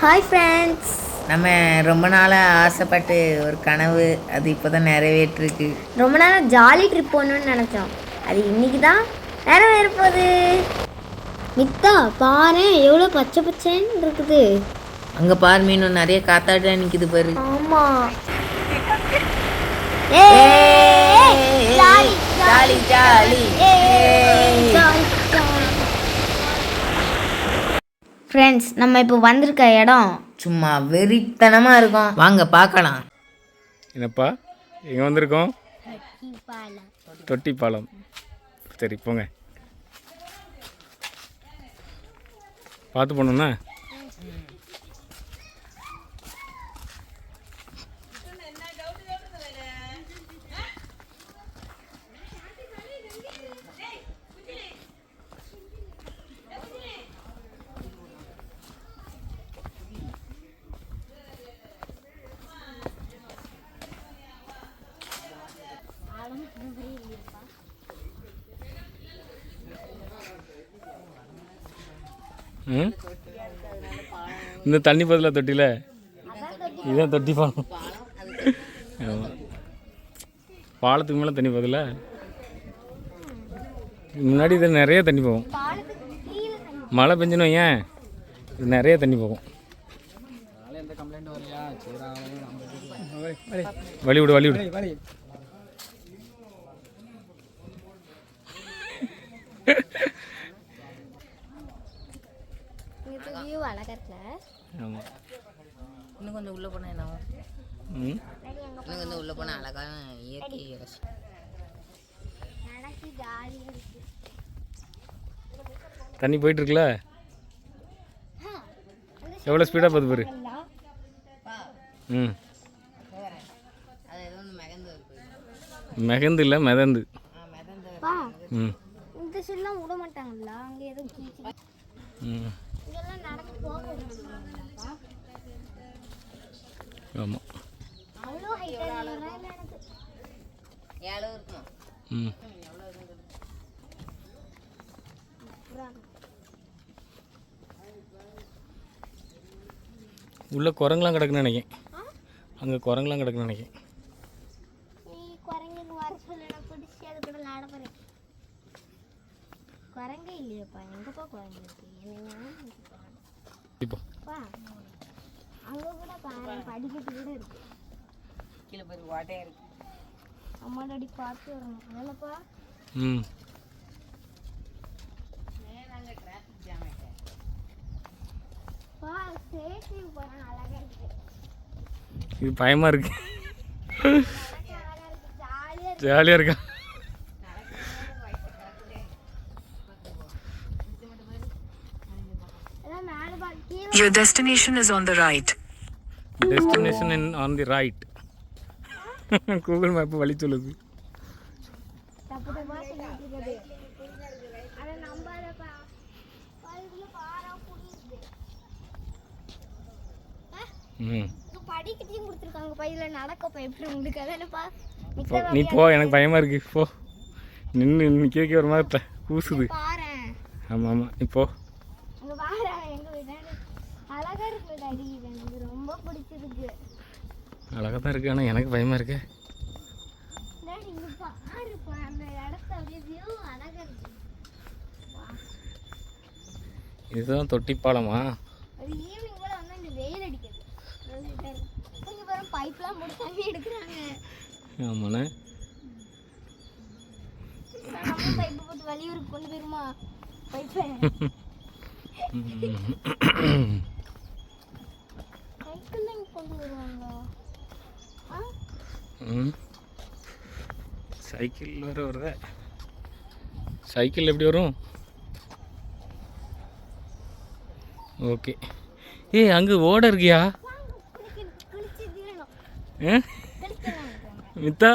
Hi friends. நம்ம ரொம்ப நாளாக ஆசைப்பட்டு ஒரு கனவு அது இப்போ தான் நிறைவேற்றிருக்கு. ரொம்ப நாளாக ஜாலி ட்ரிப் போகணுன்னு நினச்சோம். அது இன்னைக்கு தான் நிறைவேற போகுது. மித்தா பாரு எவ்வளோ பச்சை பச்சைன்னு இருக்குது. அங்கே பாரு மீனும் நிறைய காத்தாட நிற்கிது பாரு. ஆமாம். Jolly jolly jolly. ஃப்ரெண்ட்ஸ், நம்ம இப்போ வந்திருக்க இடம் சும்மா வெறித்தனமாக இருக்கும். வாங்க பார்க்கலாம். என்னப்பா எங்கே வந்திருக்கோம்? தொட்டிப்பாலம். சரி போங்க, பார்த்து போகணுண்ணா. இந்த தண்ணி பதிலாக தொட்டியில் இதுதான் தொட்டி பாலம். ஆமாம், பாலத்துக்கு மேலே தண்ணி பதில முன்னாடி இது நிறைய தண்ணி போகும். மழை பெஞ்சுன்னு ஏன் இது நிறைய தண்ணி போகும். வழி விடு வழி விடு. ஆமாம், இன்னும் கொஞ்சம் உள்ளே போனால் என்ன ஆகும்? இன்னும் கொஞ்சம் உள்ளே போனால் அழகாக இயற்கை தண்ணி போயிட்டுருக்குல்ல, எவ்வளோ ஸ்பீடாக போகுது பாரு. ம், மெகந்து இல்லை மெதந்து. ம், இந்த சைடுலாம் விட மாட்டாங்களா? அங்கே ஏதோ ம், இதெல்லாம் நடந்து போக ஆமாம். அவ்வளோ ஹைட்டாக எனக்கு ஏழு இருக்குமா? ம், உள்ளே குரங்குலாம் கிடக்குன்னு நினைக்கிறேன். அங்கே குரங்குலாம் கிடக்குன்னு நினைக்கிறேன். குரங்கு வர சொல்ல பிடிச்சி அது கூட விளாட போகிறேன். குரங்கே இல்லையப்பா, எங்கப்பா குரங்கு இருக்கு? இப்போ அங்கே கூட பாரு, படிக்கட்டு கூட இருக்கு. கீழே போய் வாட்டையாக இருக்கு. அம்மா டாடி பார்த்து வரணும் அதனாலப்பா. ம், சேஃப்டி போகிறேன். அழகாக இருக்கு. இது பயமாக இருக்கு. ஜாலியாக ஜாலியாக இருக்கா? Your destination is on the right. Destination on the right. Google map வழி சொல்லுது. தப்பு தப்பா சொல்லிட்டு இருக்குது. அதை நம்பாதப்பா. பைபிள்ல பாரா புரியுது. ம், படிக்கட்டையும் கொடுத்துருக்காங்க. பையில நடக்கப்ப எப்படி உங்களுக்கு அதானப்பா? நீ போ, எனக்கு பயமாக இருக்கு. போ, நின்று கேட்க ஒரு மாதிரி கூசுது. பாரு. ஆமாம் ஆமாம், நீ போ. அங்கே பாரு, எங்கள் வீடு அழகா இருக்கு டாடி. எனக்கு ரொம்ப பிடிச்சிருக்கு. அழகாக தான் இருக்கு, ஆனால் எனக்கு பயமாக இருக்கு. டாடி இங்கே பாருப்பா, அந்த இடத்த அப்படியே வியூ அழகா இருக்கு. இதுதான் தொட்டிப்பாலமா? ஒரு ஈவினிங் கூட வந்து இந்த வெயில் அடிக்குது. இங்கே பாரு, பைப்லாம் போட்டு தண்ணி எடுக்கிறாங்க. ஆமாண்ணே. நம்ம பைப்பு போட்டு வெளியூருக்கு கொண்டு போயிருமா பைப்பை? சைக்கிள்ல இங்கே கொண்டு வருவாங்க. ம், சைக்கிள் வேறு வருதா? சைக்கிள் எப்படி வரும்? ஓகே. ஏய், அங்கே ஓட இருக்கியா? குளிச்சு தீரணும். ஆ, மித்தா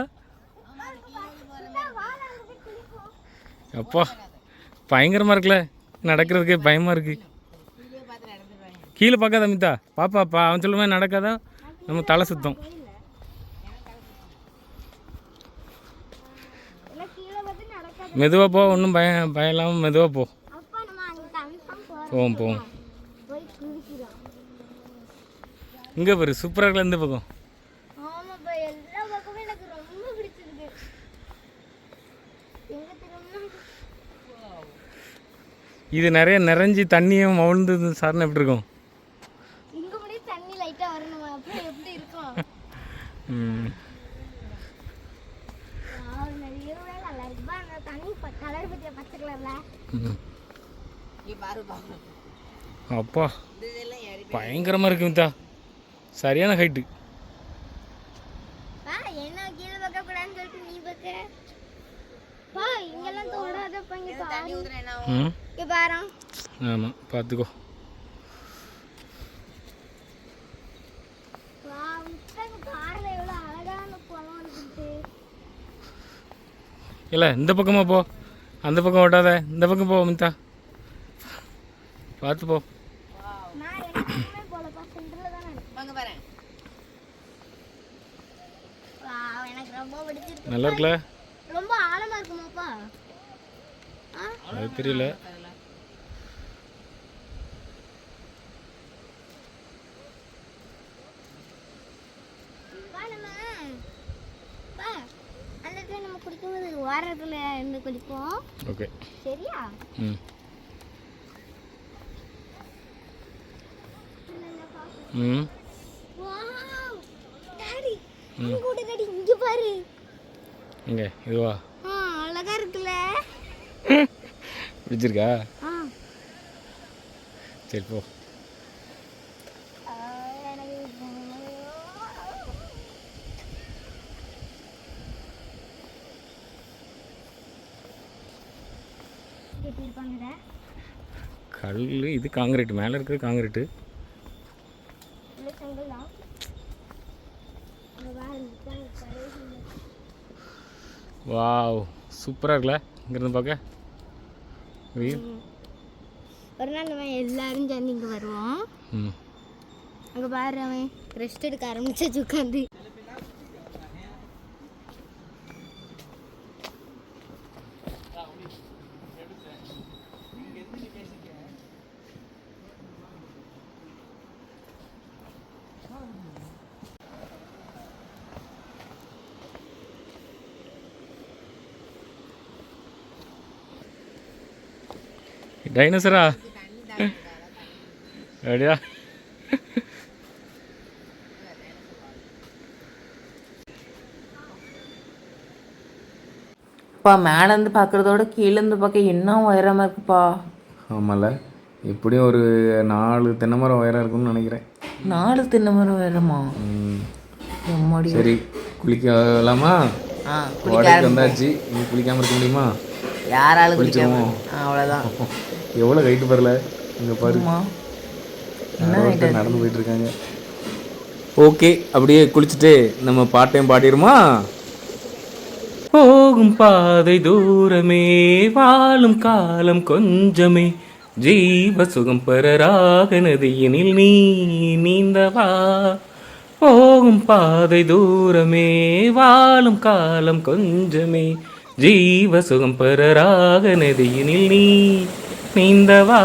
அப்பா பயங்கரமாக இருக்குல்ல, நடக்கிறதுக்கே பயமாக இருக்குது. கீழே பார்க்காத மித்தா, பாப்பாப்பா அவன் சொல்லுவேன் நடக்காதா, நம்ம தலை சுத்தம். மெதுவாக போ, ஒன்றும் பயம் இல்லாமல் மெதுவாக போ. போவோம் போவோம். இங்கே பாரு சூப்பராக இருக்கல இந்த பக்கம். ஆமாப்பா, எல்லா பக்கமும் எனக்கு ரொம்ப பிடிச்சிருக்கு. எங்க திரும்பினா இது நிறைய நிறைஞ்சி தண்ணியும் மவுழ்ந்து சார்னு எப்படி இருக்கும்? இங்க முடிய தண்ணி லைட்டா வரணுமா? அப்புறம் எப்படி இருக்கும்? ம் நிறைய நல்லா இருக்குப்பா. அந்த தண்ணி கலர் பத்தியா பச்சை கலர்ல. ம். இங்கே பாருப்பா, அப்பா இதெல்லாம் ஏறி பயங்கரமாக இருக்கு மித்தா, சரியான ஹைட்டு. என்ன கீழே பார்க்க கூடாதுன்னு சொல்லிட்டு நீ பார்க்க பா. இங்கெல்லாம் தோடாதப்பா. இங்க தண்ணி பாரு, ஊற்றுறேன் என்ன ம் இங்க பாரு. ஆமாம் பார்த்துக்கோ. வா, முட்டை பாருல எவ்வளவு அழகான குளம் இருக்குது. இல்லை இந்த பக்கமாக போ, அந்த பக்கம் ஓட்டாத, இந்த பக்கம் போ மித்தா, பார்த்து போ. நான் எல்லாமே போலப்பா, சென்டர்ல தானே இருக்கேன். வாங்க பாரு. வா, எனக்கு ரொம்ப பிடிச்சிருக்கு. நல்லா இருக்குல்ல? ரொம்ப ஆழமா இருக்குமாப்பா? அது தெரியல. வா, வா, அந்த இடத்துல நம்ம குடிக்கும்போது ஓரத்துல இருந்து குடிப்போம். ஓகே. சரியா? ம் ம் வாவ் டாடி, இங்க கூட டாடி, இங்க பாரு. இங்கே இதுவா? அழகா இருக்குல்ல? பிடிச்சிருக்கா? ஆ, சரி போ. எனக்கு எப்படி இருப்பாங்கடா? கல் இது காங்கிரீட், மேலே இருக்கிறது காங்கிரீட்டு. இல்ல செங்கல் தான். அங்க பாரு, வாவ் சூப்பராக இருக்குல்ல இங்கேருந்து பார்க்க? வியூ. ஒரு நாள் நம்ம எல்லாரும் சேர்ந்து இங்கே வருவோம். ம் அங்கே பாரு, அவன் ரெஸ்ட் எடுக்க ஆரம்பிச்சாச்சு உட்காந்து. டைனோசரா அப்படியா? அப்பா, மேலேருந்து பார்க்குறதோட கீழேருந்து பார்க்க என்ன உயரமாக இருக்குப்பா. ஆமாம்ல, எப்படியும் ஒரு 4 தென்னை மரம் உயரம் இருக்கும்னு நினைக்கிறேன். 4 தென்னை மரம் உயரமா? எம்மாடி. சரி குளிக்கலாமா? வாடகைக்கு வந்தாச்சு, நீ குளிக்காமல் இருக்க முடியுமா? யாராலும் குளிச்சிருவோம். அவ்வளோதான். எவ்வளோ ஹைட்டு பரல இங்கே பாரு. என்ன நடந்து போயிட்டு இருக்காங்க. ஓகே, அப்படியே குளிச்சுட்டு நம்ம பாட்டையும் பாடிடுமா? போகும் பாதை தூரமே, வாழும் காலம் கொஞ்சமே, ஜீவ சுகம் பெறராக நதியினில் நீ நீந்தவா. போகும் பாதை தூரமே, வாழும் காலம் கொஞ்சமே, ஜீவ சுகம் பெறராக நதியினில் நீ நீந்தவா.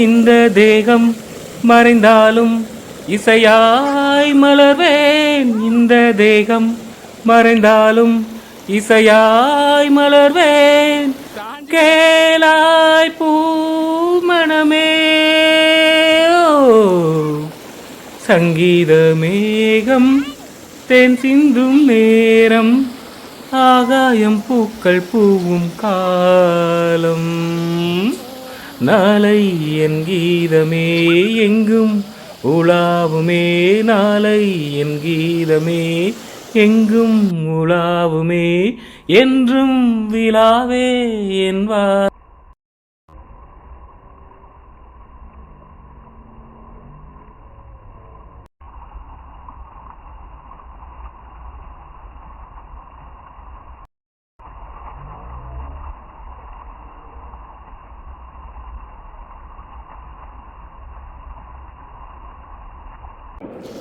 இந்த தேகம் மறைந்தாலும் இசையாய் மலர்வேன், இந்த தேகம் மறைந்தாலும் இசையாய் மலர்வேன், கேளாய் பூமணமே. சங்கீத மேகம் தேன் சிந்தும் நேரம், ஆகாயம் பூக்கள் பூவும் காலம். நாளை என் கீதமே எங்கும் உலாவுமே, நாளை என் கீதமே எங்கும் உலாவுமே, என்றும் விழாவே என்பா.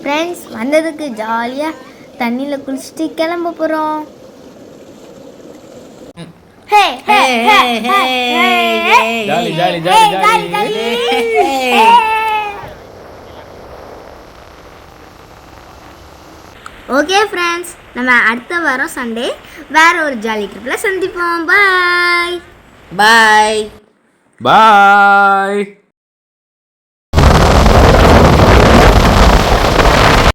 ஃப்ரெண்ட்ஸ், வந்ததுக்கு ஜாலியாக தண்ணியில் குளிச்சுட்டு கிளம்ப போகிறோம். Jolly jolly jolly jolly. Okay friends, நம்ம அடுத்த வாரம் சண்டே வேற ஒரு ஜாலி ட்ரிப்பில் சந்திப்போம். பாய் பாய் பாய்.